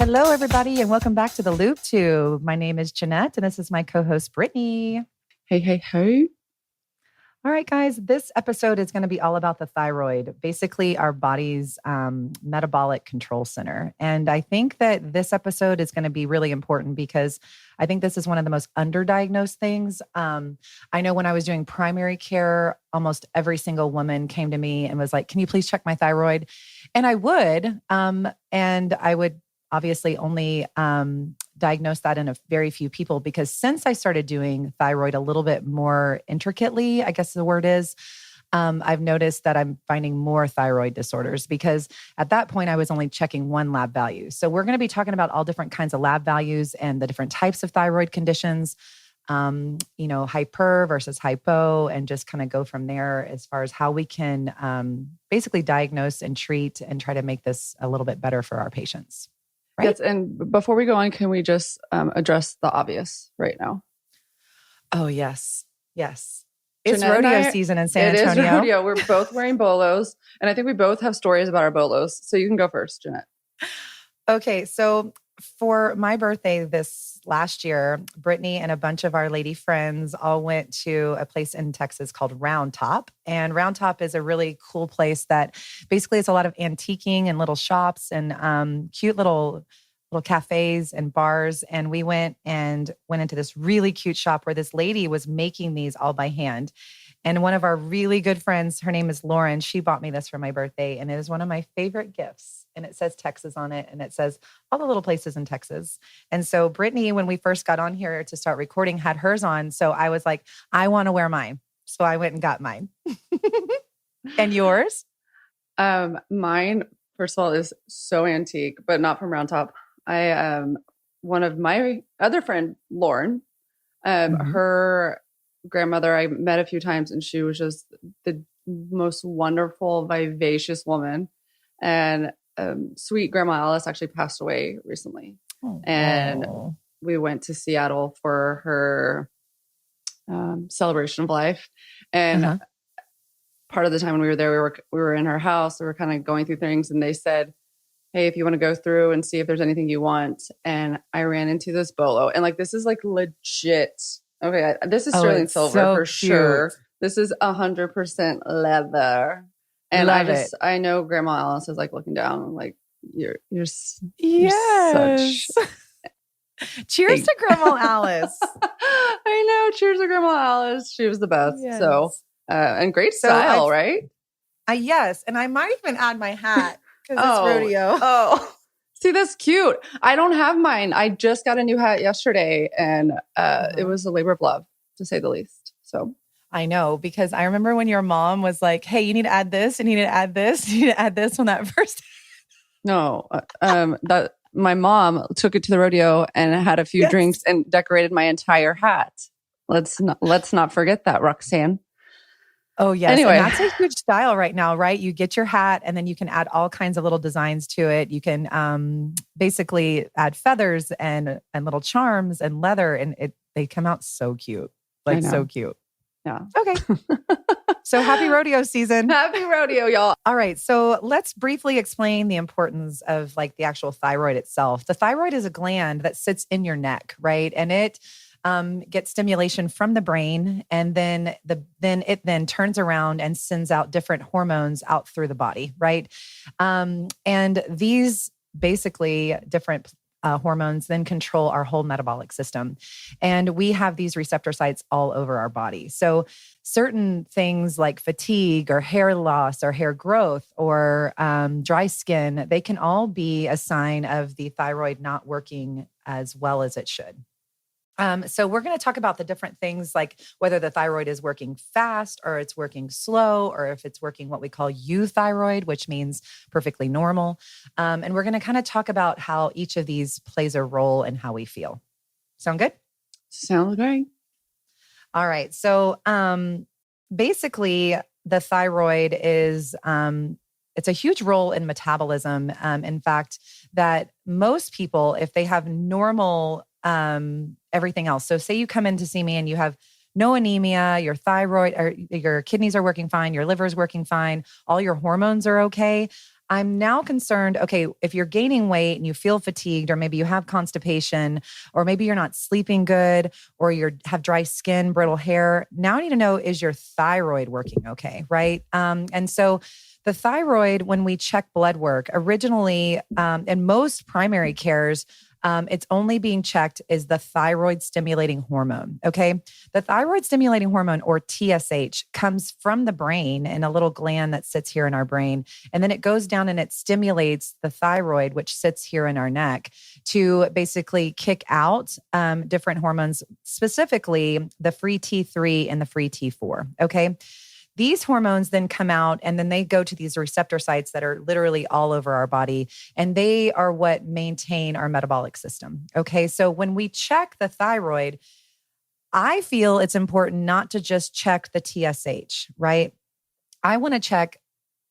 Hello, everybody, and welcome back to the Lube Tube. My name is Jeanette, and this is my co-host, Brittany. Hey, hey, hey. All right, guys, this episode is going to be all about the thyroid, basically our body's metabolic control center. And I think that this episode is going to be really important because I think this is one of the most underdiagnosed things. I know when I was doing primary care, almost every single woman came to me and was like, can you please check my thyroid? And I would, obviously only diagnosed that in a very few people because since I started doing thyroid a little bit more intricately, I guess the word is, I've noticed that I'm finding more thyroid disorders because at that point I was only checking one lab value. So we're going to be talking about all different kinds of lab values and the different types of thyroid conditions, hyper versus hypo, and just kind of go from there as far as how we can basically diagnose and treat and try to make this a little bit better for our patients. Right? Yes, and before we go on, can we just address the obvious right now? Oh, yes. Yes. It's rodeo season in San Antonio. It is rodeo. We're both wearing bolos, and I think we both have stories about our bolos. So you can go first, Jeanette. Okay, so for my birthday this last year, Brittany and a bunch of our lady friends all went to a place in Texas called Round Top. And Round Top is a really cool place that basically it's a lot of antiquing and little shops and cute little cafes and bars. And we went into this really cute shop where this lady was making these all by hand. And one of our really good friends, her name is Lauren, she bought me this for my birthday. And it is one of my favorite gifts. And it says Texas on it. And it says all the little places in Texas. And so Brittany, when we first got on here to start recording, had hers on. So I was like, I want to wear mine. So I went and got mine. And yours? Mine, first of all, is so antique, but not from Round Top. One of my other friend, Lauren, her grandmother I met a few times, and she was just the most wonderful, vivacious woman. And sweet Grandma Alice actually passed away recently. And we went to Seattle for her celebration of life. And part of the time when we were there, we were in her house. We were kind of going through things, and they said, hey, if you want to go through and see if there's anything you want. And I ran into this bolo, and this is legit. Okay, this is sterling silver so for cute. Sure. This is 100% leather. And I know Grandma Alice is looking down, you're such. Cheers to Grandma Alice. I know. Cheers to Grandma Alice. She was the best. Yes. So, and great style, right? Yes. And I might even add my hat because it's rodeo. Oh, see, that's cute. I don't have mine. I just got a new hat yesterday, and it was a labor of love, to say the least. So I know, because I remember when your mom was like, hey, you need to add this and you need to add this. You need to add this on that first. No, that my mom took it to the rodeo and had a few drinks and decorated my entire hat. Let's not forget that, Roxanne. Oh, yes. Anyway. And that's a huge style right now, right? You get your hat and then you can add all kinds of little designs to it. You can basically add feathers and little charms and leather, and they come out so cute. So cute. Yeah. Okay. So happy rodeo season. Happy rodeo, y'all. All right. So let's briefly explain the importance of the actual thyroid itself. The thyroid is a gland that sits in your neck, right? And it gets stimulation from the brain, and then it turns around and sends out different hormones out through the body, right? And these basically different hormones then control our whole metabolic system. And we have these receptor sites all over our body. So certain things like fatigue or hair loss or hair growth or dry skin, they can all be a sign of the thyroid not working as well as it should. So we're going to talk about the different things, like whether the thyroid is working fast or it's working slow, or if it's working what we call euthyroid, which means perfectly normal. And we're going to kind of talk about how each of these plays a role in how we feel. Sound good? Sounds great. All right. So basically, the thyroid is it's a huge role in metabolism. In fact, that most people, if they have normal everything else. So say you come in to see me and you have no anemia, your thyroid or your kidneys are working fine, your liver is working fine, all your hormones are okay. I'm now concerned, okay, if you're gaining weight and you feel fatigued, or maybe you have constipation, or maybe you're not sleeping good, or you have dry skin, brittle hair, now I need to know, is your thyroid working okay, right? And so the thyroid, when we check blood work, originally in most primary cares, it's only being checked is the thyroid stimulating hormone. Okay. The thyroid stimulating hormone, or TSH, comes from the brain in a little gland that sits here in our brain. And then it goes down and it stimulates the thyroid, which sits here in our neck, to basically kick out different hormones, specifically the free T3 and the free T4. Okay. These hormones then come out and then they go to these receptor sites that are literally all over our body. And they are what maintain our metabolic system. Okay. So when we check the thyroid, I feel it's important not to just check the TSH, right? I want to check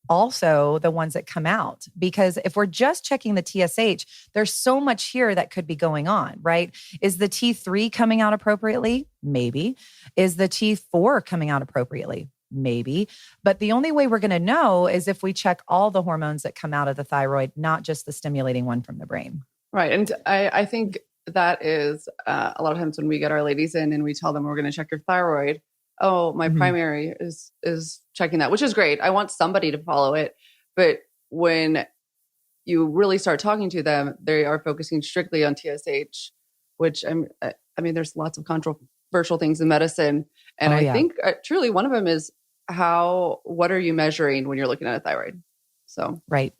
also the ones that come out, because if we're just checking the TSH, there's so much here that could be going on, right? Is the T3 coming out appropriately? Maybe. Is the T4 coming out appropriately? Maybe. But the only way we're going to know is if we check all the hormones that come out of the thyroid, not just the stimulating one from the brain. Right. And I think that is a lot of times when we get our ladies in and we tell them we're going to check your thyroid. Oh, my primary is checking that, which is great. I want somebody to follow it. But when you really start talking to them, they are focusing strictly on TSH, which I mean, there's lots of controversial things in medicine. And I think truly one of them is what are you measuring when you're looking at a thyroid? So, right.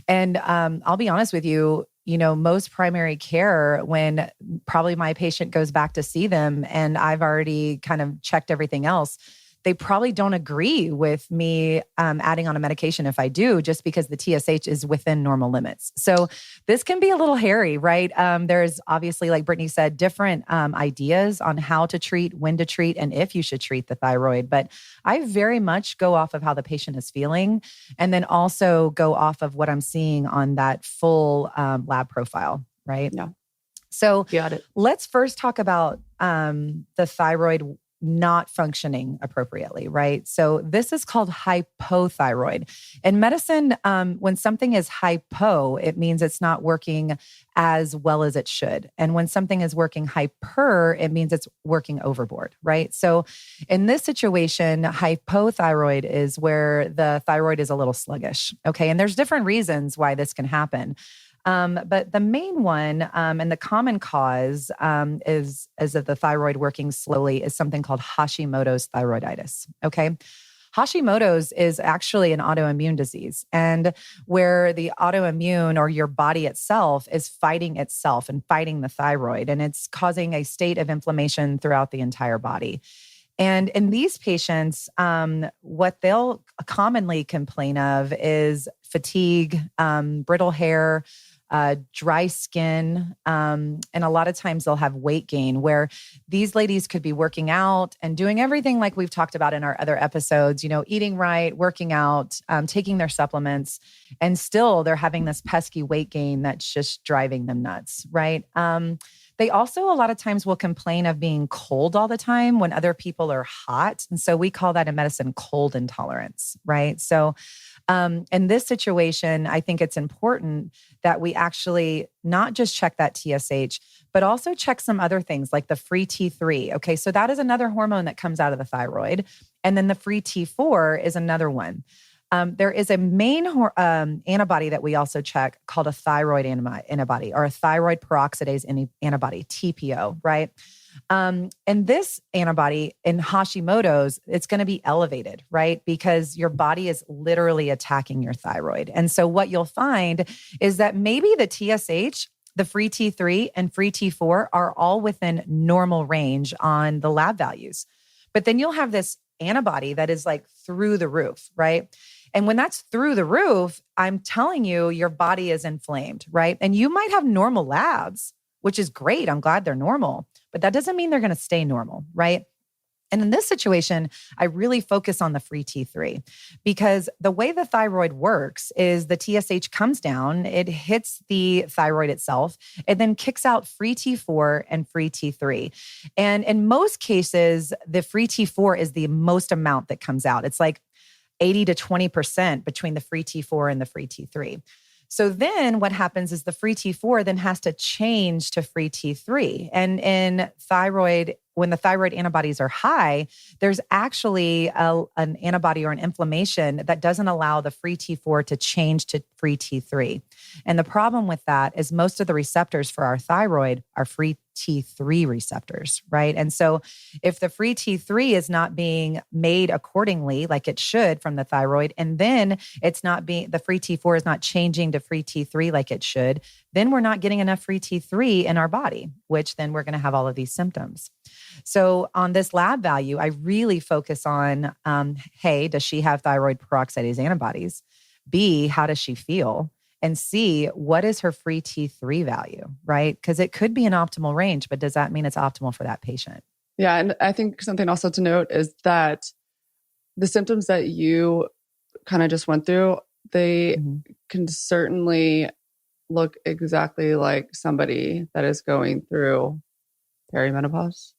And I'll be honest with you, most primary care, when probably my patient goes back to see them and I've already kind of checked everything else, they probably don't agree with me adding on a medication if I do, just because the TSH is within normal limits. So this can be a little hairy, right? There's obviously, like Brittany said, different ideas on how to treat, when to treat, and if you should treat the thyroid. But I very much go off of how the patient is feeling, and then also go off of what I'm seeing on that full lab profile, right? Yeah. So got it. Let's first talk about the thyroid not functioning appropriately, right? So this is called hypothyroid. In medicine, when something is hypo, it means it's not working as well as it should. And when something is working hyper, it means it's working overboard, right? So in this situation, hypothyroid is where the thyroid is a little sluggish, okay? And there's different reasons why this can happen. But the main one and the common cause is of the thyroid working slowly is something called Hashimoto's thyroiditis. Okay. Hashimoto's is actually an autoimmune disease, and where the autoimmune, or your body itself, is fighting itself and fighting the thyroid, and it's causing a state of inflammation throughout the entire body. And in these patients, what they'll commonly complain of is fatigue, brittle hair, dry skin. And a lot of times they'll have weight gain, where these ladies could be working out and doing everything like we've talked about in our other episodes, eating right, working out, taking their supplements, and still they're having this pesky weight gain that's just driving them nuts, right? They also a lot of times will complain of being cold all the time when other people are hot. And so we call that in medicine cold intolerance, right? So in this situation, I think it's important that we actually not just check that TSH, but also check some other things like the free T3. Okay, so that is another hormone that comes out of the thyroid. And then the free T4 is another one. There is a main antibody that we also check called a thyroid antibody, or a thyroid peroxidase antibody, TPO, right? And this antibody in Hashimoto's, it's going to be elevated, right? Because your body is literally attacking your thyroid. And so what you'll find is that maybe the TSH, the free T3 and free T4 are all within normal range on the lab values. But then you'll have this antibody that is like through the roof, right? And when that's through the roof, I'm telling you, your body is inflamed, right? And you might have normal labs, which is great. I'm glad they're normal, but that doesn't mean they're going to stay normal, right? And in this situation, I really focus on the free T3, because the way the thyroid works is the TSH comes down, it hits the thyroid itself, it then kicks out free T4 and free T3. And in most cases, the free T4 is the most amount that comes out. It's like 80 to 20% between the free T4 and the free T3. So then what happens is the free T4 then has to change to free T3. And in thyroid, when the thyroid antibodies are high, there's actually an antibody or an inflammation that doesn't allow the free T4 to change to free T3. And the problem with that is most of the receptors for our thyroid are free T3 receptors, right? And so if the free T3 is not being made accordingly, like it should from the thyroid, and then the free T4 is not changing to free T3 like it should, then we're not getting enough free T3 in our body, which then we're going to have all of these symptoms. So on this lab value, I really focus on, hey, does she have thyroid peroxidase antibodies? B, how does she feel? And C, what is her free T3 value, right? Because it could be an optimal range, but does that mean it's optimal for that patient? Yeah. And I think something also to note is that the symptoms that you kind of just went through, they can certainly look exactly like somebody that is going through perimenopause.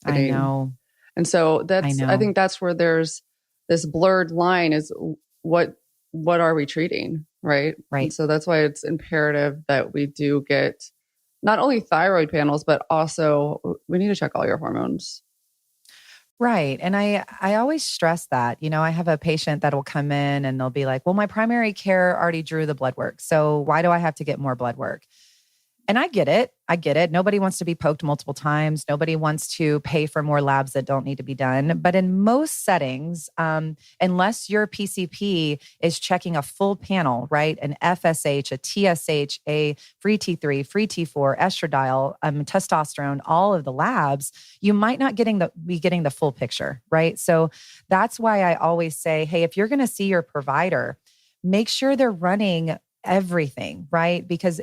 I know. And so I think that's where there's this blurred line is what are we treating? Right. Right. And so that's why it's imperative that we do get not only thyroid panels, but also we need to check all your hormones. Right. And I always stress that, I have a patient that will come in and they'll be like, well, my primary care already drew the blood work. So why do I have to get more blood work? And I get it. Nobody wants to be poked multiple times. Nobody wants to pay for more labs that don't need to be done. But in most settings, unless your PCP is checking a full panel, right? An FSH, a TSH, a free T3, free T4, estradiol, testosterone, all of the labs, you might not be getting the full picture, right? So that's why I always say, hey, if you're going to see your provider, make sure they're running everything, right? Because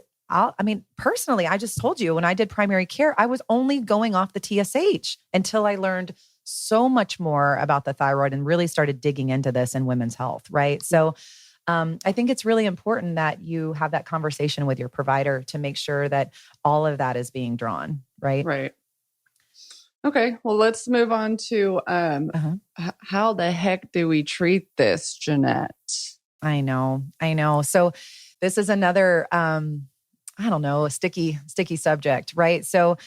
personally, I just told you when I did primary care, I was only going off the TSH until I learned so much more about the thyroid and really started digging into this in women's health, right? So I think it's really important that you have that conversation with your provider to make sure that all of that is being drawn, right? Right. Okay. Well, let's move on to how the heck do we treat this, Jeanette? I know. So this is another a sticky subject, right? So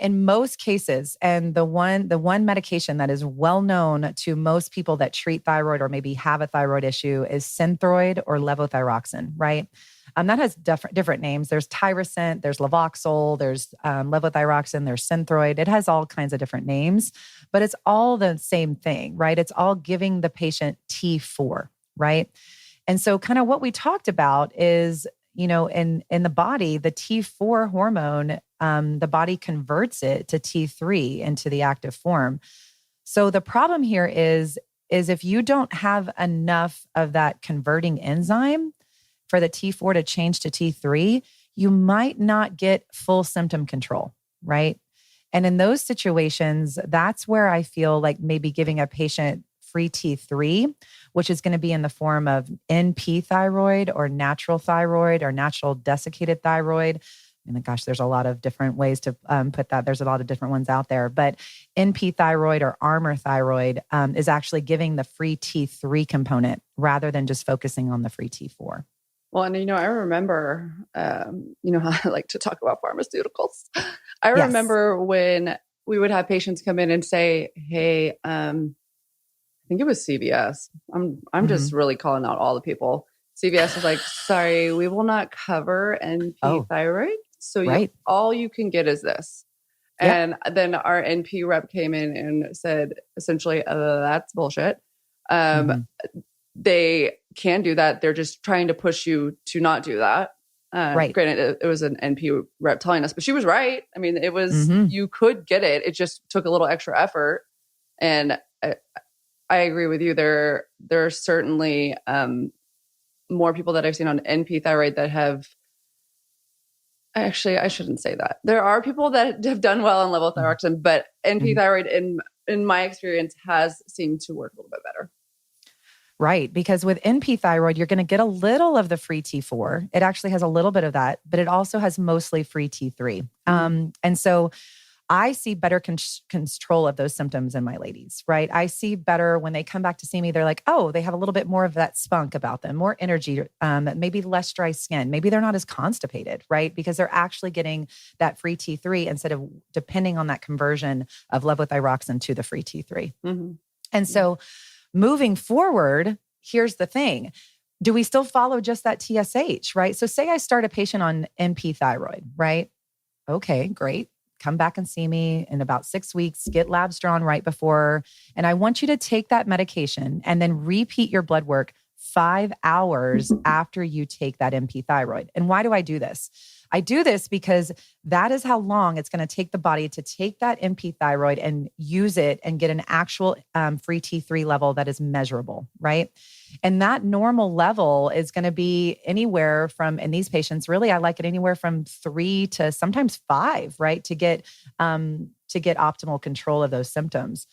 in most cases, and the one medication that is well known to most people that treat thyroid or maybe have a thyroid issue is Synthroid or levothyroxine, right? That has different names. There's Tyrosint, there's Levoxol, there's levothyroxine, there's Synthroid. It has all kinds of different names, but it's all the same thing, right? It's all giving the patient T4, right? And so kind of what we talked about is, in the body, the T4 hormone, the body converts it to T3 into the active form. So the problem here is if you don't have enough of that converting enzyme for the T4 to change to T3, you might not get full symptom control, right? And in those situations, that's where I feel like maybe giving a patient free T3, which is going to be in the form of NP thyroid or natural desiccated thyroid. And gosh, there's a lot of different ways to put that. There's a lot of different ones out there, but NP thyroid or armor thyroid is actually giving the free T3 component rather than just focusing on the free T4. Well, and I remember, how I like to talk about pharmaceuticals. I remember when we would have patients come in and say, "Hey, I think it was CVS. I'm just really calling out all the people. CVS was like, sorry, we will not cover NP thyroid. So all you can get is this." Yep. And then our NP rep came in and said, essentially, that's bullshit. They can do that. They're just trying to push you to not do that. Granted, it was an NP rep telling us, but she was right. I mean, it was, you could get it. It just took a little extra effort. And I agree with you. There are certainly more people that I've seen on NP thyroid that have. Actually, I shouldn't say that. There are people that have done well on levothyroxine, but NP thyroid, in my experience, has seemed to work a little bit better. Right. Because with NP thyroid, you're going to get a little of the free T4. It actually has a little bit of that, but it also has mostly free T3. And so I see better control of those symptoms in my ladies, right? I see better when they come back to see me, they're like, oh, they have a little bit more of that spunk about them, more energy, maybe less dry skin. Maybe they're not as constipated, right? Because they're actually getting that free T3 instead of depending on that conversion of levothyroxine to the free T3. Mm-hmm. And so moving forward, here's the thing. Do we still follow just that TSH, right? So say I start a patient on NP thyroid, right? Okay, great. Come back and see me in about 6 weeks, get labs drawn right before. And I want you to take that medication and then repeat your blood work 5 hours after you take that NP thyroid. And why do I do this? I do this because that is how long it's going to take the body to take that NP thyroid and use it and get an actual free T3 level that is measurable, right? And that normal level is going to be anywhere from, in these patients, really, I like it anywhere from 3 to sometimes 5, right? To get optimal control of those symptoms.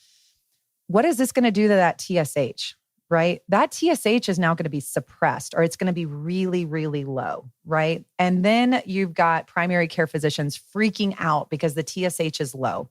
What is this going to do to that TSH? Right? That TSH is now going to be suppressed, or it's going to be really, really low, right? And then you've got primary care physicians freaking out because the TSH is low.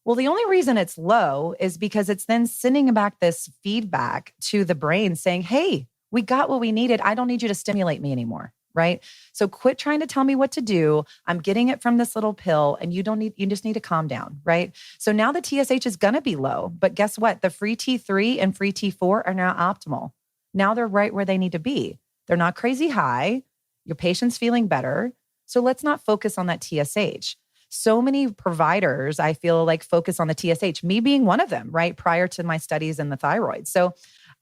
Well, the only reason it's low is because it's then sending back this feedback to the brain saying, hey, we got what we needed. I don't need you to stimulate me anymore, right? So quit trying to tell me what to do. I'm getting it from this little pill and you just need to calm down, right? So now the TSH is going to be low, but guess what? The free T3 and free T4 are now optimal. Now they're right where they need to be. They're not crazy high. Your patient's feeling better. So let's not focus on that TSH. So many providers, I feel like, focus on the TSH, me being one of them, right? Prior to my studies in the thyroid. So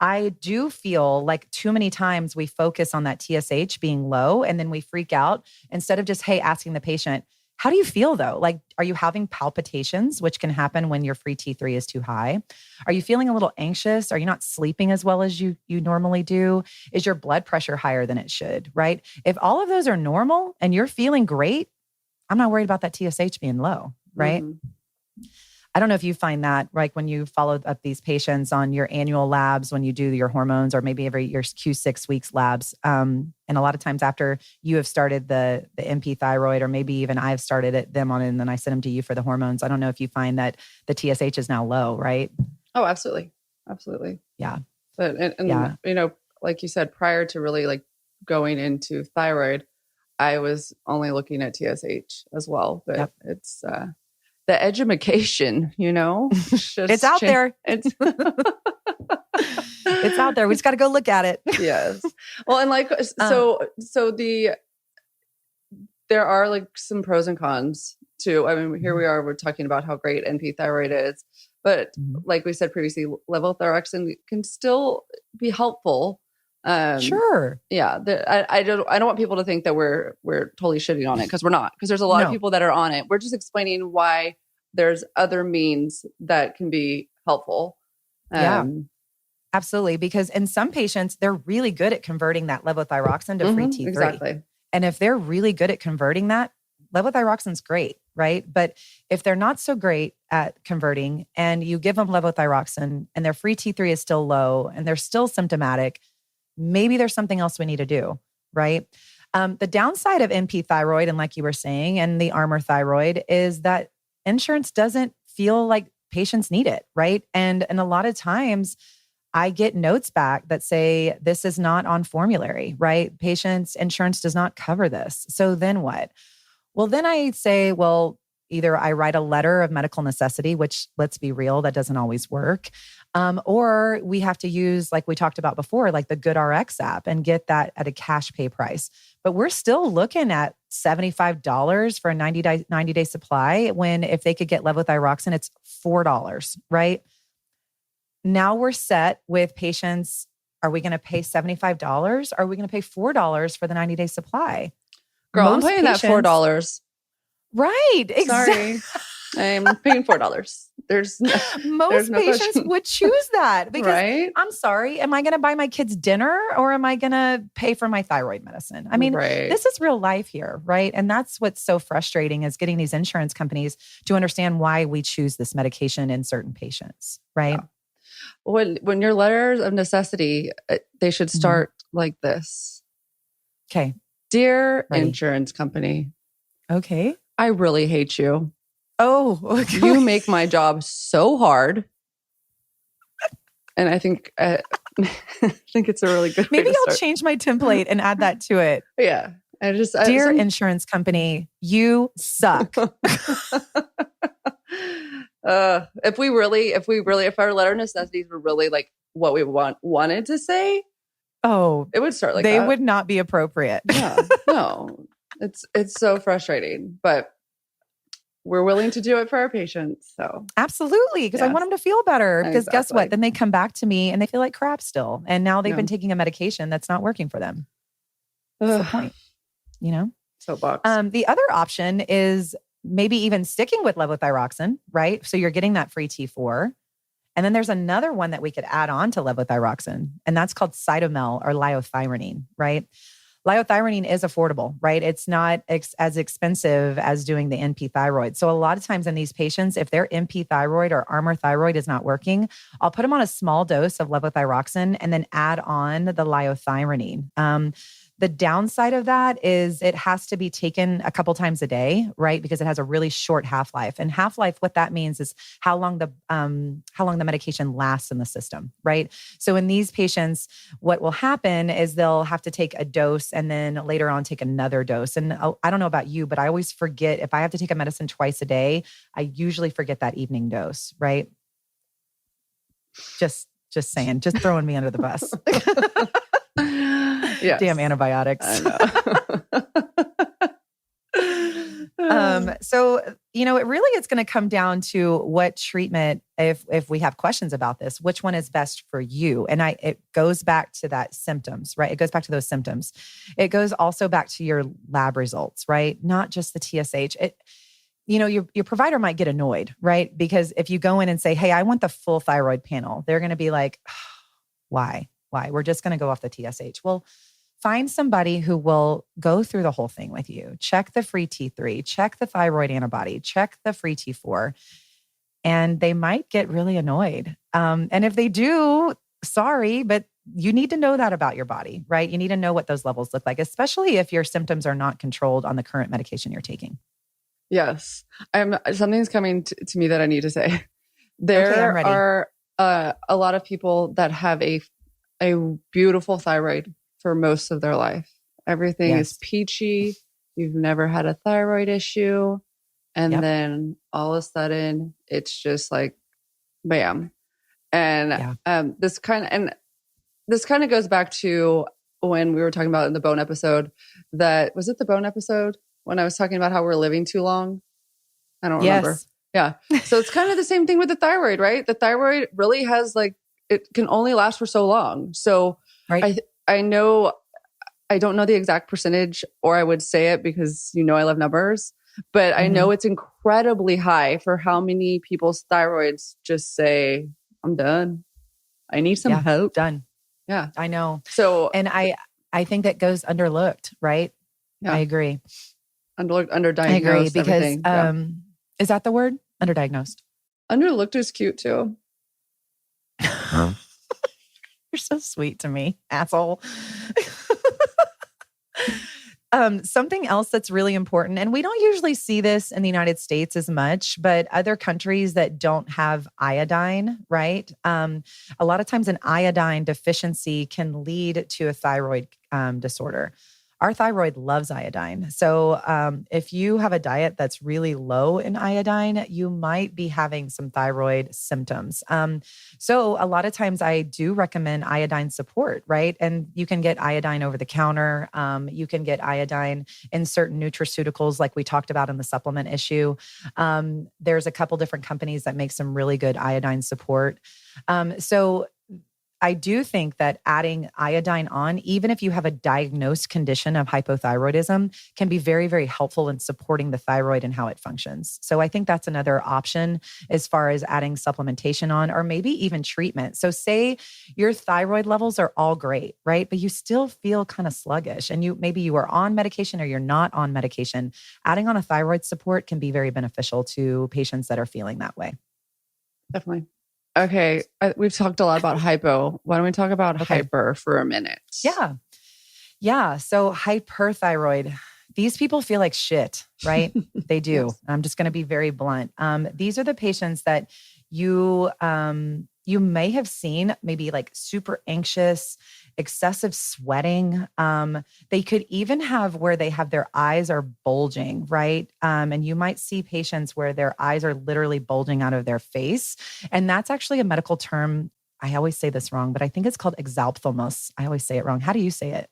I do feel like too many times we focus on that TSH being low and then we freak out instead of just, hey, asking the patient, how do you feel though? Like, are you having palpitations, which can happen when your free T3 is too high? Are you feeling a little anxious? Are you not sleeping as well as you normally do? Is your blood pressure higher than it should, right? If all of those are normal and you're feeling great, I'm not worried about that TSH being low, right? Mm-hmm. I don't know if you find that, like when you follow up these patients on your annual labs, when you do your hormones, or maybe every your Q6 weeks labs. And a lot of times after you have started the NP thyroid, or maybe even I've started them on it and then I send them to you for the hormones. I don't know if you find that the TSH is now low, right? Oh, absolutely. Absolutely. Yeah. But, and you know, like you said, prior to really like going into thyroid, I was only looking at TSH as well, but it's, the education, you know, it's out there. It's out there. We just got to go look at it. Yes. Well, and like, there are like some pros and cons too. I mean, here we are, we're talking about how great NP thyroid is, but like we said previously, levothyroxine can still be helpful. Sure. Yeah. I don't want people to think that we're totally shitting on it, because we're not, because there's a lot of people that are on it. We're just explaining why there's other means that can be helpful. Yeah, absolutely. Because in some patients, they're really good at converting that levothyroxine to free T3. Exactly. And if they're really good at converting that, levothyroxine's great, right? But if they're not so great at converting and you give them levothyroxine and their free T3 is still low and they're still symptomatic, maybe there's something else we need to do, right? The downside of NP thyroid, and like you were saying, and the Armour thyroid, is that insurance doesn't feel like patients need it, right? And a lot of times I get notes back that say, this is not on formulary, right? Patients' insurance does not cover this. So then what? Well, then I say, well, either I write a letter of medical necessity, which, let's be real, that doesn't always work. Or we have to use, like we talked about before, like the GoodRx app and get that at a cash pay price. But we're still looking at $75 for a 90-day supply, when if they could get levothyroxine, it's $4, right? Now we're set with patients. Are we going to pay $75? Or are we going to pay $4 for the 90-day supply? Girl, I'm paying that $4. Right. Exactly. Sorry. I'm paying $4. Most patients would choose that because right? I'm sorry, am I going to buy my kids dinner or am I going to pay for my thyroid medicine? I mean, This is real life here, right? And that's what's so frustrating, is getting these insurance companies to understand why we choose this medication in certain patients, right? Yeah. When your letters of necessity, they should start like this. Okay. Dear insurance company. Okay. I really hate you. Oh, you make my job so hard. And I think it's a really good way Maybe to I'll start. change my template and add that to it. Yeah. Dear insurance company, you suck. If our letter necessities were really like what we wanted to say, it would start like they that. would not be appropriate. Yeah, no, it's so frustrating, but we're willing to do it for our patients. So absolutely, because I want them to feel better. Because guess what? Then they come back to me and they feel like crap still, and now they've been taking a medication that's not working for them. That's the point, Soapbox. The other option is maybe even sticking with levothyroxine, right? So you're getting that free T4. And then there's another one that we could add on to levothyroxine, and that's called Cytomel or liothyronine, right? Liothyronine is affordable, right? It's not as expensive as doing the NP thyroid. So a lot of times in these patients, if their NP thyroid or Armour thyroid is not working, I'll put them on a small dose of levothyroxine and then add on the liothyronine. The downside of that is it has to be taken a couple times a day, right? Because it has a really short half-life. And half-life, what that means is how long the medication lasts in the system, right? So in these patients, what will happen is they'll have to take a dose and then later on take another dose. And I don't know about you, but I always forget if I have to take a medicine twice a day, I usually forget that evening dose, right? Just saying, just throwing me under the bus. Yes. Damn antibiotics. I know. So, it really is going to come down to what treatment, if we have questions about this, which one is best for you. And it goes back to that symptoms, right? It goes back to those symptoms. It goes also back to your lab results, right? Not just the TSH. Your provider might get annoyed, right? Because if you go in and say, hey, I want the full thyroid panel, they're going to be like, why? We're just going to go off the TSH. Well, find somebody who will go through the whole thing with you. Check the free T3, check the thyroid antibody, check the free T4, and they might get really annoyed. And if they do, sorry, but you need to know that about your body, right? You need to know what those levels look like, especially if your symptoms are not controlled on the current medication you're taking. Yes. Something's coming to me that I need to say. There are a lot of people that have a beautiful thyroid for most of their life. Everything is peachy. You've never had a thyroid issue. And then all of a sudden it's just like, bam. And this kind of goes back to when we were talking about in the bone episode was it the bone episode when I was talking about how we're living too long? I don't remember. Yeah. So it's kind of the same thing with the thyroid, right? The thyroid really has it can only last for so long. So I know, I don't know the exact percentage, or I would say it because I love numbers, but I know it's incredibly high for how many people's thyroids just say, I'm done. I need some help. Done. Yeah. I know. So, and I think that goes underlooked, right? Yeah. I agree. Underdiagnosed. I agree because, is that the word? Underdiagnosed. Underlooked is cute too. You're so sweet to me, asshole. Something else that's really important, and we don't usually see this in the United States as much, but other countries that don't have iodine, right? A lot of times an iodine deficiency can lead to a thyroid disorder. Our thyroid loves iodine. So if you have a diet that's really low in iodine, you might be having some thyroid symptoms. So a lot of times I do recommend iodine support, right? And you can get iodine over the counter. You can get iodine in certain nutraceuticals like we talked about in the supplement issue. There's a couple different companies that make some really good iodine support. So I do think that adding iodine on, even if you have a diagnosed condition of hypothyroidism, can be very, very helpful in supporting the thyroid and how it functions. So I think that's another option as far as adding supplementation on, or maybe even treatment. So say your thyroid levels are all great, right? But you still feel kind of sluggish, and maybe you are on medication or you're not on medication. Adding on a thyroid support can be very beneficial to patients that are feeling that way. Definitely. Okay, we've talked a lot about hypo. Why don't we talk about hyper for a minute? Yeah. So hyperthyroid, These people feel like shit, right? They do. Yes. I'm just going to be very blunt. These are the patients that you may have seen maybe like super anxious, excessive sweating. They could even have where they have their eyes are bulging, right? And you might see patients where their eyes are literally bulging out of their face. And that's actually a medical term. I always say this wrong, but I think it's called exophthalmos. I always say it wrong. How do you say it?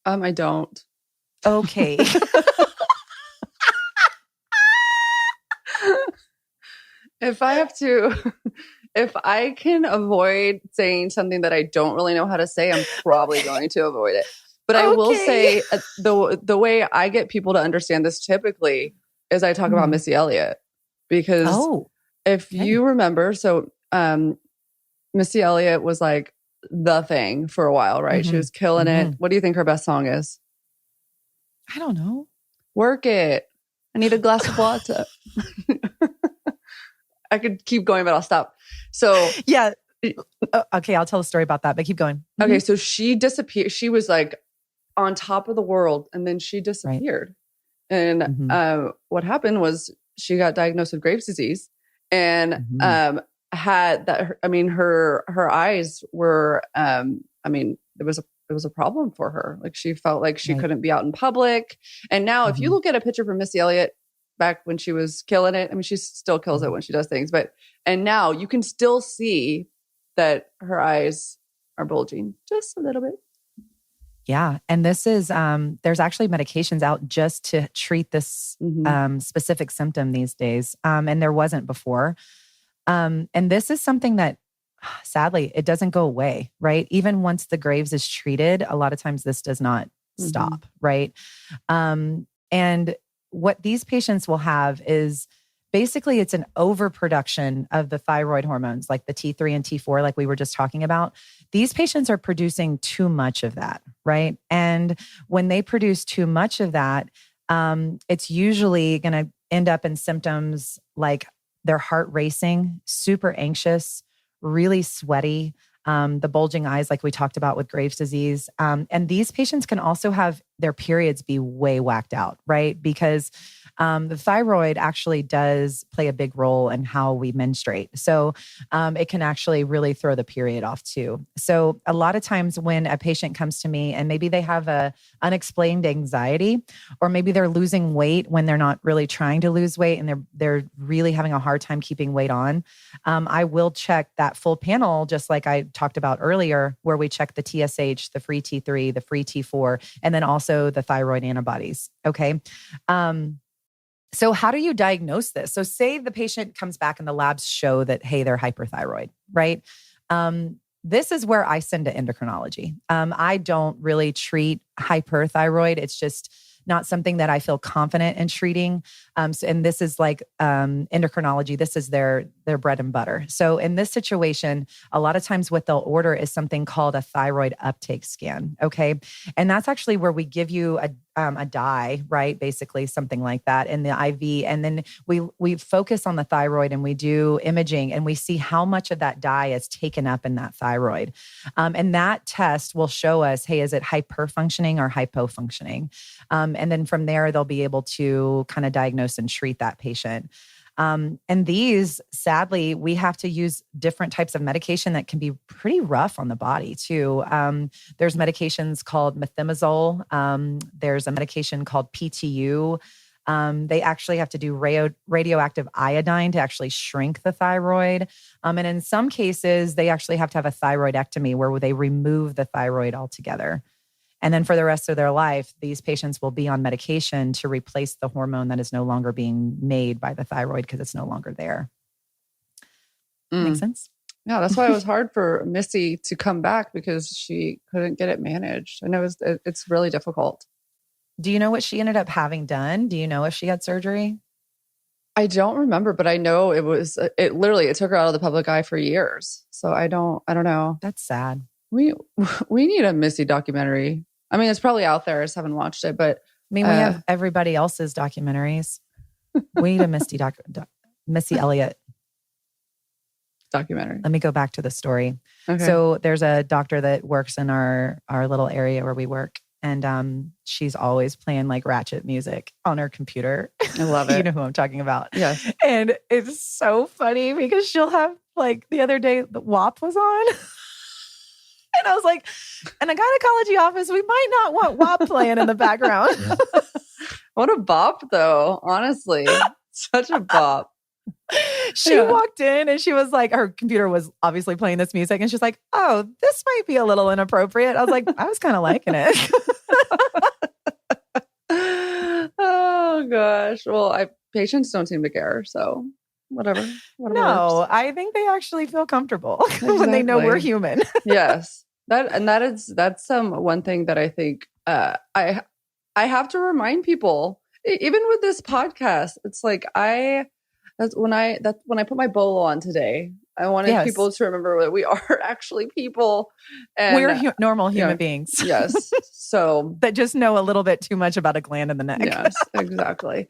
I don't. Okay. If I can avoid saying something that I don't really know how to say, I'm probably going to avoid it. But I will say the way I get people to understand this typically is I talk about Missy Elliott, because if you remember, so Missy Elliott was like the thing for a while, right? She was killing it. What do you think her best song is? I don't know. Work It. I need a glass of water. I could keep going, but I'll stop. So yeah. Okay, I'll tell a story about that, but keep going. Okay, so she disappeared. She was like on top of the world, and then she disappeared. Right. And what happened was she got diagnosed with Graves' disease, and had that. I mean, her eyes were. It was a problem for her. Like she felt like she couldn't be out in public. And now, if you look at a picture from Missy Elliott back when she was killing it, I mean, she still kills it when she does things, and now you can still see that her eyes are bulging just a little bit. Yeah. And this is, there's actually medications out just to treat this specific symptom these days. And there wasn't before. And this is something that sadly, it doesn't go away, right? Even once the Graves is treated, a lot of times this does not stop, right? And what these patients will have is basically it's an overproduction of the thyroid hormones, like the T3 and T4, like we were just talking about. These patients are producing too much of that, right? And when they produce too much of that, it's usually going to end up in symptoms like their heart racing, super anxious, really sweaty, the bulging eyes, like we talked about with Graves' disease. And these patients can also have their periods be way whacked out, right? Because the thyroid actually does play a big role in how we menstruate. So it can actually really throw the period off too. So a lot of times when a patient comes to me and maybe they have a unexplained anxiety, or maybe they're losing weight when they're not really trying to lose weight and they're really having a hard time keeping weight on, I will check that full panel, just like I talked about earlier, where we check the TSH, the free T3, the free T4, and then also the thyroid antibodies. Okay. So how do you diagnose this? So say the patient comes back and the labs show that, hey, they're hyperthyroid, right? This is where I send to endocrinology. I don't really treat hyperthyroid. It's just not something that I feel confident in treating. And this is like endocrinology. This is their bread and butter. So in this situation, a lot of times what they'll order is something called a thyroid uptake scan. Okay. And that's actually where we give you a dye, right? Basically something like that in the IV. And then we focus on the thyroid and we do imaging and we see how much of that dye is taken up in that thyroid. And that test will show us, hey, is it hyperfunctioning or hypofunctioning? And then from there, they'll be able to kind of diagnose and treat that patient. And these, sadly, we have to use different types of medication that can be pretty rough on the body too. There's medications called methimazole. There's a medication called PTU. They actually have to do radioactive iodine to actually shrink the thyroid. And in some cases, they actually have to have a thyroidectomy where they remove the thyroid altogether. And then for the rest of their life, these patients will be on medication to replace the hormone that is no longer being made by the thyroid because it's no longer there. Make sense? Yeah, that's why it was hard for Missy to come back, because she couldn't get it managed. And it's really difficult. Do you know what she ended up having done? Do you know if she had surgery? I don't remember, but I know it literally took her out of the public eye for years. So I don't know. That's sad. We need a Missy documentary. I mean, it's probably out there. I just haven't watched it, but I mean, we have everybody else's documentaries. We need a Missy Elliott documentary. Let me go back to the story. Okay. So there's a doctor that works in our little area where we work. And she's always playing like ratchet music on her computer. I love it. You know who I'm talking about. Yes. And it's so funny because she'll have like the other day, the WAP was on. And I was like, in a gynecology office, we might not want WAP playing in the background. What a bop, though. Honestly, such a bop. She walked in and she was like, her computer was obviously playing this music. And she's like, oh, this might be a little inappropriate. I was like, I was kind of liking it. Oh, gosh. Well, patients don't seem to care. So whatever No, works. I think they actually feel comfortable when they know we're human. Yes. That's one thing that I think I have to remind people, even with this podcast. It's like when I put my bolo on today, I wanted people to remember that we are actually people, and we're normal human beings. Yes, so that just know a little bit too much about a gland in the neck. Yes, exactly.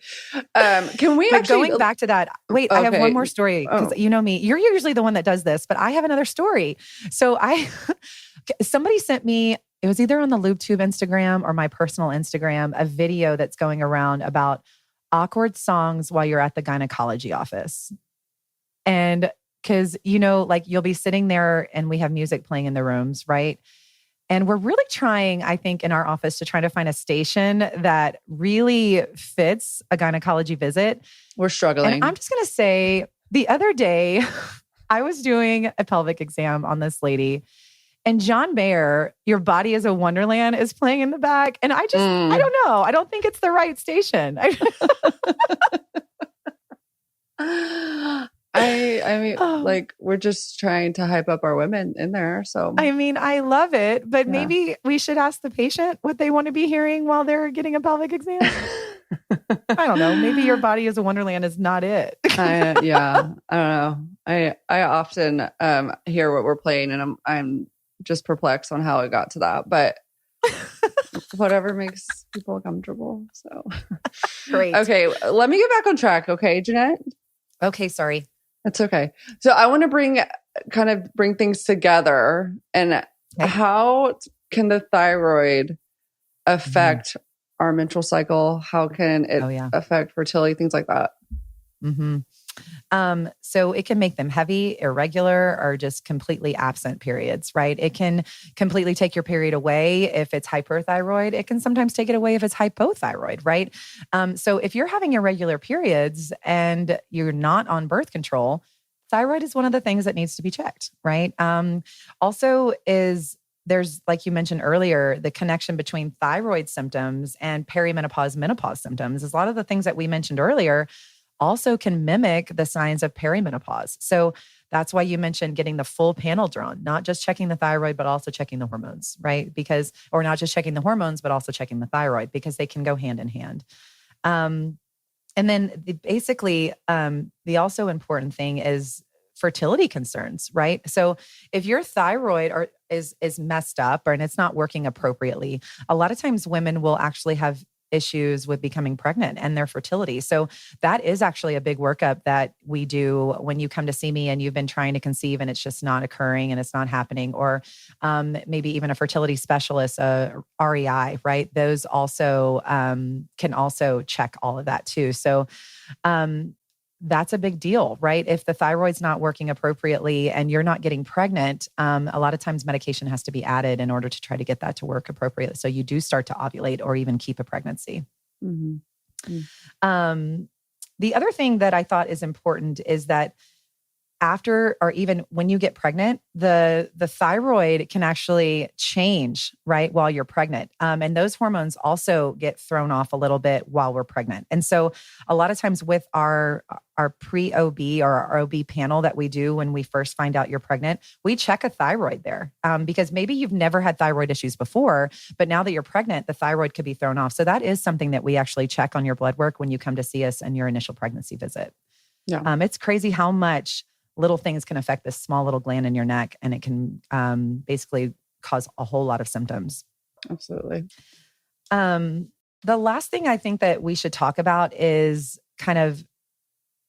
Can we actually going back to that? Wait, okay. I have one more story because you know me. You're usually the one that does this, but I have another story. So somebody sent me. It was either on the Lube Tube Instagram or my personal Instagram, a video that's going around about awkward songs while you're at the gynecology office. And because, like you'll be sitting there and we have music playing in the rooms, right? And we're really trying, I think, in our office to try to find a station that really fits a gynecology visit. We're struggling. And I'm just going to say, the other day, I was doing a pelvic exam on this lady. And John Mayer, Your Body is a Wonderland, is playing in the back. And I don't know. I don't think it's the right station. I mean, like we're just trying to hype up our women in there. So I mean, I love it, but maybe we should ask the patient what they want to be hearing while they're getting a pelvic exam. I don't know. Maybe Your Body is a Wonderland is not it. I don't know. I often hear what we're playing, and I'm just perplexed on how it got to that, but whatever makes people comfortable. So great. Okay, let me get back on track. Okay, Jeanette. Okay, sorry. That's okay. So I want to bring things together, and how can the thyroid affect our menstrual cycle? How can it affect fertility? Things like that. Mm-hmm. So it can make them heavy, irregular, or just completely absent periods, right? It can completely take your period away if it's hyperthyroid. It can sometimes take it away if it's hypothyroid, right? So if you're having irregular periods and you're not on birth control, thyroid is one of the things that needs to be checked, right? Also there's, like you mentioned earlier, the connection between thyroid symptoms and perimenopause, menopause symptoms. Is a lot of the things that we mentioned earlier also can mimic the signs of perimenopause. So that's why you mentioned getting the full panel drawn, not just checking the thyroid, but also checking the hormones, right? Or not just checking the hormones, but also checking the thyroid, because they can go hand in hand. And then the also important thing is fertility concerns, right? So if your thyroid is messed up and it's not working appropriately, a lot of times women will actually have issues with becoming pregnant and their fertility. So that is actually a big workup that we do when you come to see me and you've been trying to conceive and it's just not occurring and it's not happening, or maybe even a fertility specialist, REI, right? Those also can also check all of that too. So that's a big deal, right? If the thyroid's not working appropriately and you're not getting pregnant, a lot of times medication has to be added in order to try to get that to work appropriately. So you do start to ovulate or even keep a pregnancy. Mm-hmm. Mm-hmm. The other thing that I thought is important is that after, or even when you get pregnant, the thyroid can actually change, right, while you're pregnant. And those hormones also get thrown off a little bit while we're pregnant. And so a lot of times with our pre-OB or our OB panel that we do when we first find out you're pregnant, we check a thyroid there because maybe you've never had thyroid issues before, but now that you're pregnant, the thyroid could be thrown off. So that is something that we actually check on your blood work when you come to see us in your initial pregnancy visit. Yeah. It's crazy how much little things can affect this small little gland in your neck, and it can basically cause a whole lot of symptoms. Absolutely. The last thing I think that we should talk about is kind of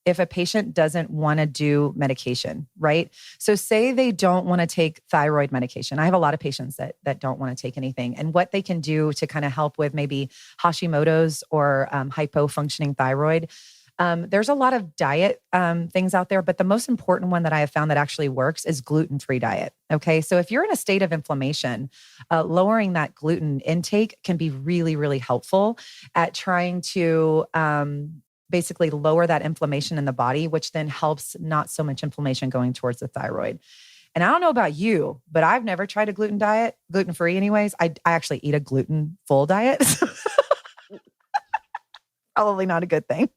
if a patient doesn't want to do medication, right? So say they don't want to take thyroid medication. I have a lot of patients that don't want to take anything. And what they can do to kind of help with maybe Hashimoto's or hypofunctioning thyroid. There's a lot of diet things out there, but the most important one that I have found that actually works is gluten-free diet. Okay. So if you're in a state of inflammation, lowering that gluten intake can be really, really helpful at trying to basically lower that inflammation in the body, which then helps not so much inflammation going towards the thyroid. And I don't know about you, but I've never tried a gluten-free anyways. I actually eat a gluten-full diet. Probably not a good thing.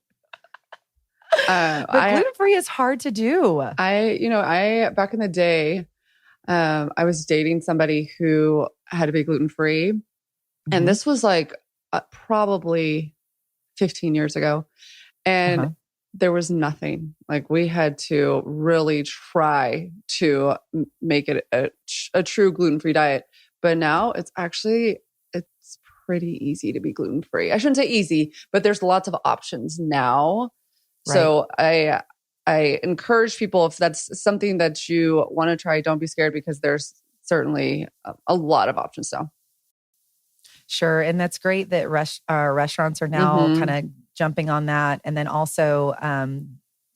But gluten-free is hard to do. I back in the day, I was dating somebody who had to be gluten-free. And this was like probably 15 years ago. And there was nothing. Like we had to really try to make it a true gluten-free diet. But now it's pretty easy to be gluten-free. I shouldn't say easy, but there's lots of options now. Right. So I encourage people, if that's something that you want to try, don't be scared because there's certainly a lot of options now. Sure. And that's great that restaurants are now kind of jumping on that. And then also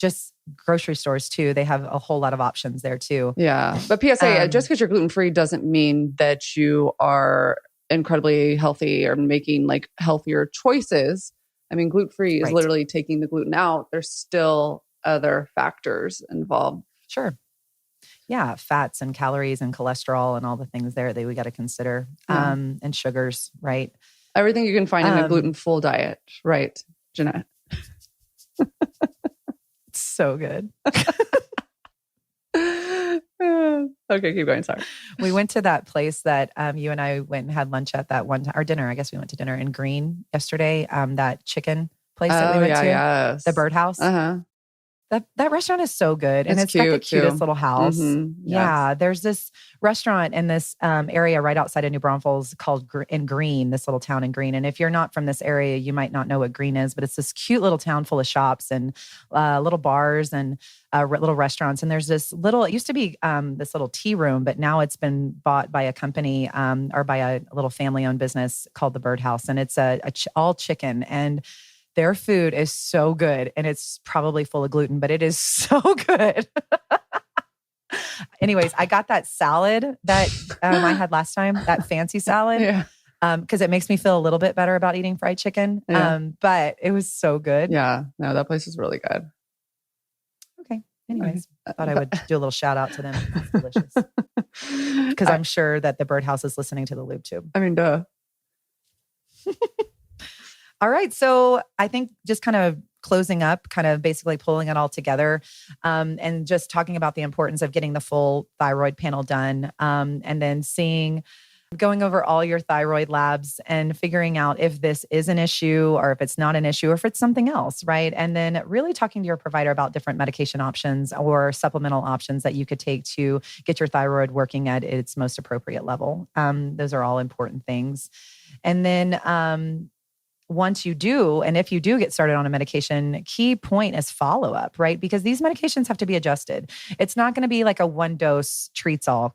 just grocery stores too. They have a whole lot of options there too. Yeah. But PSA, just because you're gluten-free doesn't mean that you are incredibly healthy or making like healthier choices. I mean, gluten-free is literally taking the gluten out. There's still other factors involved. Sure. Yeah. Fats and calories and cholesterol and all the things there that we got to consider. And sugars, right? Everything you can find in a gluten-full diet. Right, Jeanette? So good. Okay, keep going. Sorry. We went to that place that you and I went and had lunch at that one time, or dinner. I guess we went to dinner in Green yesterday. That chicken place that we went to, yes. the Birdhouse. That restaurant is so good. And it's got the cutest little house. Yeah. There's this restaurant in this area right outside of New Braunfels called in Green, this little town in Green. And if you're not from this area, you might not know what Green is, but it's this cute little town full of shops and little bars and little restaurants. And there's this little, it used to be this little tea room, but now it's been bought by a company or by a little family-owned business called the Birdhouse. And it's all chicken. And their food is so good, and it's probably full of gluten, but it is so good. Anyways, I got that salad that I had last time, that fancy salad, because it makes me feel a little bit better about eating fried chicken. But it was so good. Yeah, no, that place is really good. Okay. Anyways, I thought I would do a little shout out to them. It's delicious. Because I'm sure that the Birdhouse is listening to the Lube Tube. I mean, duh. All right. So I think just kind of closing up, kind of basically pulling it all together and just talking about the importance of getting the full thyroid panel done and then going over all your thyroid labs and figuring out if this is an issue or if it's not an issue or if it's something else, right? And then really talking to your provider about different medication options or supplemental options that you could take to get your thyroid working at its most appropriate level. Those are all important things. And then once you do, and if you do get started on a medication, key point is follow-up, right? Because these medications have to be adjusted. It's not going to be like a one dose treats all,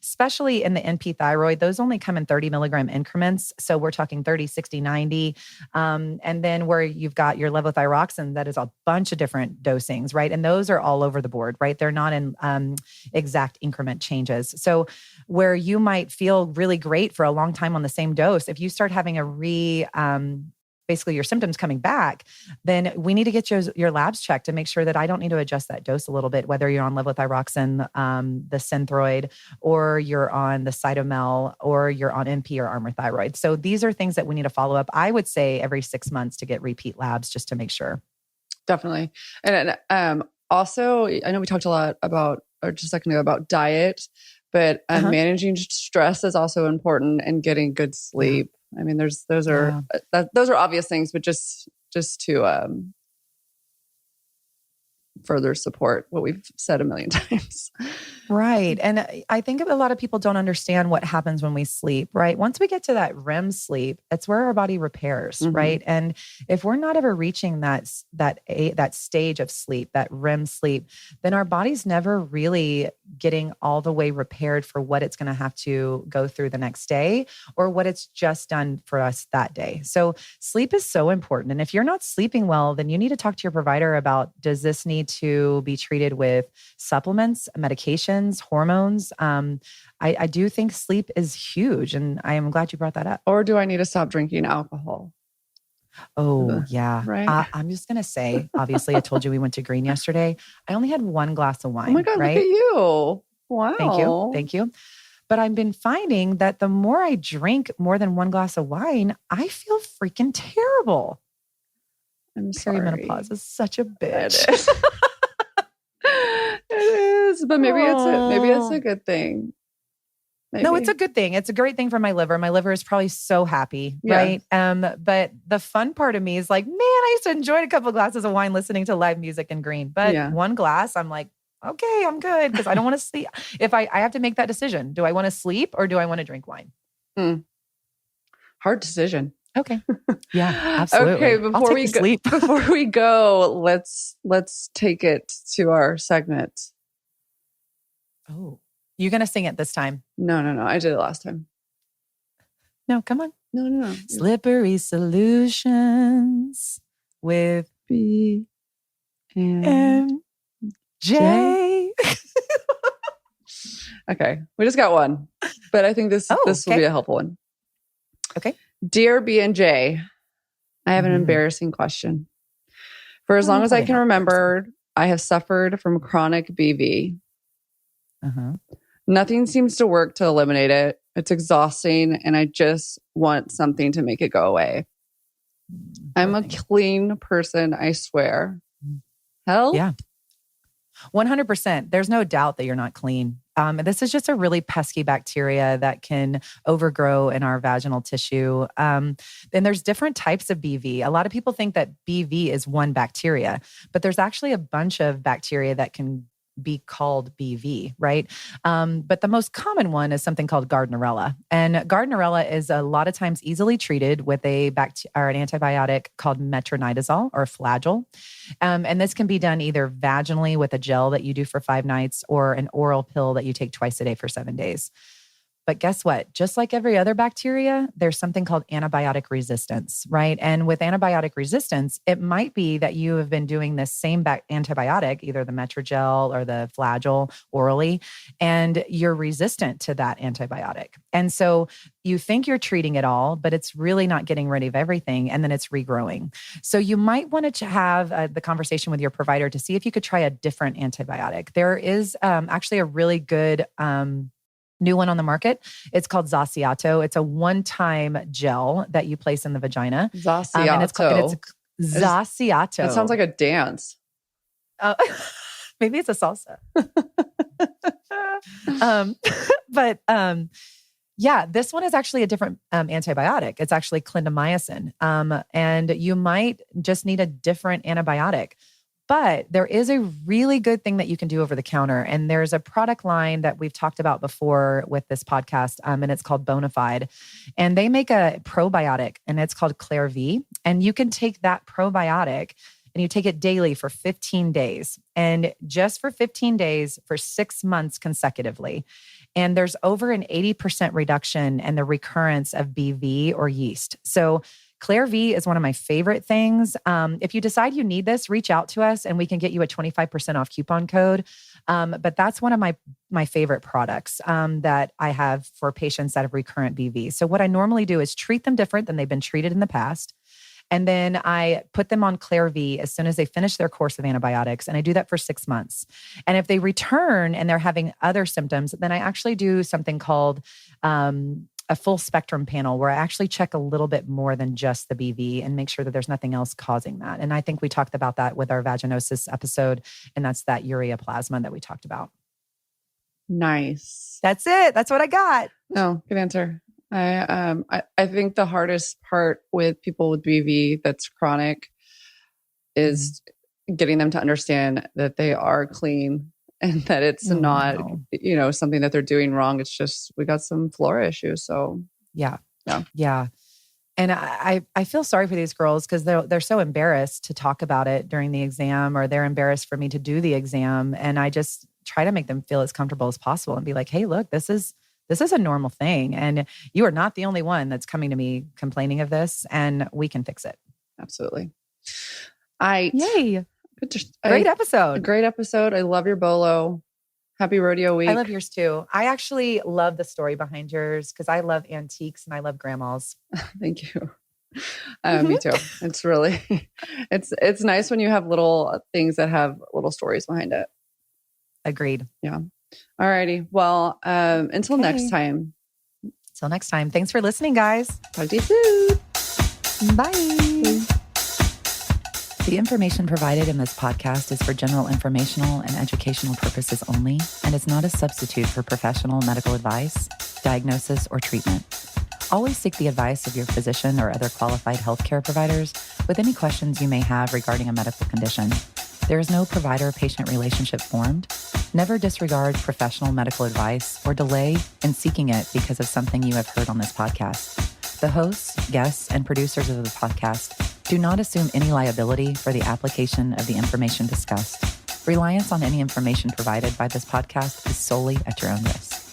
especially in the NP thyroid. Those only come in 30 milligram increments. So we're talking 30, 60, 90. And then where you've got your levothyroxine, that is a bunch of different dosings, right? And those are all over the board, right? They're not in exact increment changes. So where you might feel really great for a long time on the same dose, if you start having basically your symptoms coming back, then we need to get your labs checked to make sure that I don't need to adjust that dose a little bit, whether you're on levothyroxine, the Synthroid, or you're on the Cytomel, or you're on NP or Armour Thyroid. So these are things that we need to follow up. I would say every 6 months to get repeat labs just to make sure. Definitely. And also, I know we talked a lot about, or just a second ago, about diet, but managing stress is also important and getting good sleep. I mean, those are obvious things, but just to further support what we've said a million times. Right. And I think a lot of people don't understand what happens when we sleep, right? Once we get to that REM sleep, that's where our body repairs, right? And if we're not ever reaching that stage of sleep, that REM sleep, then our body's never really getting all the way repaired for what it's going to have to go through the next day or what it's just done for us that day. So sleep is so important. And if you're not sleeping well, then you need to talk to your provider about, does this need to be treated with supplements, medications, hormones? I do think sleep is huge, and I am glad you brought that up. Or do I need to stop drinking alcohol? Oh, yeah. Right. I'm just going to say, obviously, I told you we went to Green yesterday. I only had one glass of wine. Oh my God, right? look at you. Wow. Thank you. Thank you. But I've been finding that the more I drink more than one glass of wine, I feel freaking terrible. I'm sorry. Perimenopause is such a bitch. It is. It is, but maybe it's a good thing. Maybe. No, it's a good thing. It's a great thing for my liver. My liver is probably so happy, right? But the fun part of me is like, man, I used to enjoy a couple of glasses of wine listening to live music in Green. But one glass, I'm like, okay, I'm good because I don't want to sleep. If I have to make that decision, do I want to sleep or do I want to drink wine? Hard decision. Okay. Yeah, absolutely. Okay, before we go, let's take it to our segment. Oh, you're going to sing it this time? No. I did it last time. No, come on. No. Slippery Solutions with B and J. Okay, we just got one, but I think this will be a helpful one. Okay. Dear B and J, I have an embarrassing question. For as long as I can remember, I have suffered from chronic BV. Nothing seems to work to eliminate it. It's exhausting, and I just want something to make it go away. I'm a clean person, I swear. Help? Yeah. 100%. There's no doubt that you're not clean. This is just a really pesky bacteria that can overgrow in our vaginal tissue. And there's different types of BV. A lot of people think that BV is one bacteria, but there's actually a bunch of bacteria that can be called BV, right? But the most common one is something called Gardnerella. And Gardnerella is a lot of times easily treated with an antibiotic called metronidazole or Flagyl. And this can be done either vaginally with a gel that you do for 5 nights or an oral pill that you take twice a day for 7 days. But guess what? Just like every other bacteria, there's something called antibiotic resistance, right? And with antibiotic resistance, it might be that you have been doing this same antibiotic, either the Metrogel or the Flagyl orally, and you're resistant to that antibiotic. And so you think you're treating it all, but it's really not getting rid of everything, and then it's regrowing. So you might want to have the conversation with your provider to see if you could try a different antibiotic. There is actually a really good new one on the market. It's called Zasiato. It's a one-time gel that you place in the vagina. Zasiato. And it's Zasiato. It sounds like a dance. Maybe it's a salsa. Yeah, this one is actually a different antibiotic. It's actually clindamycin. And you might just need a different antibiotic. But there is a really good thing that you can do over the counter. And there's a product line that we've talked about before with this podcast, and it's called Bonafide. And they make a probiotic, and it's called Claire V. And you can take that probiotic and you take it daily for 15 days. And just for 15 days for 6 months consecutively. And there's over an 80% reduction in the recurrence of BV or yeast. So Claire V is one of my favorite things. If you decide you need this, reach out to us and we can get you a 25% off coupon code. But that's one of my favorite products that I have for patients that have recurrent BV. So what I normally do is treat them different than they've been treated in the past. And then I put them on Claire V as soon as they finish their course of antibiotics. And I do that for 6 months. And if they return and they're having other symptoms, then I actually do something called a full spectrum panel where I actually check a little bit more than just the BV and make sure that there's nothing else causing that. And I think we talked about that with our vaginosis episode, and that's that ureaplasma that we talked about. Nice. That's it. That's what I got. No, good answer. I think the hardest part with people with BV that's chronic is getting them to understand that they are clean and that it's not, no. you know, something that they're doing wrong. It's just, we got some flora issues. So Yeah. Yeah. Yeah. And I feel sorry for these girls because they're so embarrassed to talk about it during the exam, or they're embarrassed for me to do the exam. And I just try to make them feel as comfortable as possible and be like, hey, look, this is a normal thing. And you are not the only one that's coming to me complaining of this, and we can fix it. Absolutely. Yay. Great episode. Great episode. I love your bolo. Happy rodeo week. I love yours too. I actually love the story behind yours because I love antiques and I love grandmas. Thank you. Me too. It's really, it's nice when you have little things that have little stories behind it. Agreed. Yeah. All righty. Well, until next time. Till next time. Thanks for listening, guys. Talk to you soon. Bye. The information provided in this podcast is for general informational and educational purposes only and is not a substitute for professional medical advice, diagnosis, or treatment. Always seek the advice of your physician or other qualified healthcare providers with any questions you may have regarding a medical condition. There is no provider-patient relationship formed. Never disregard professional medical advice or delay in seeking it because of something you have heard on this podcast. The hosts, guests, and producers of the podcast do not assume any liability for the application of the information discussed. Reliance on any information provided by this podcast is solely at your own risk.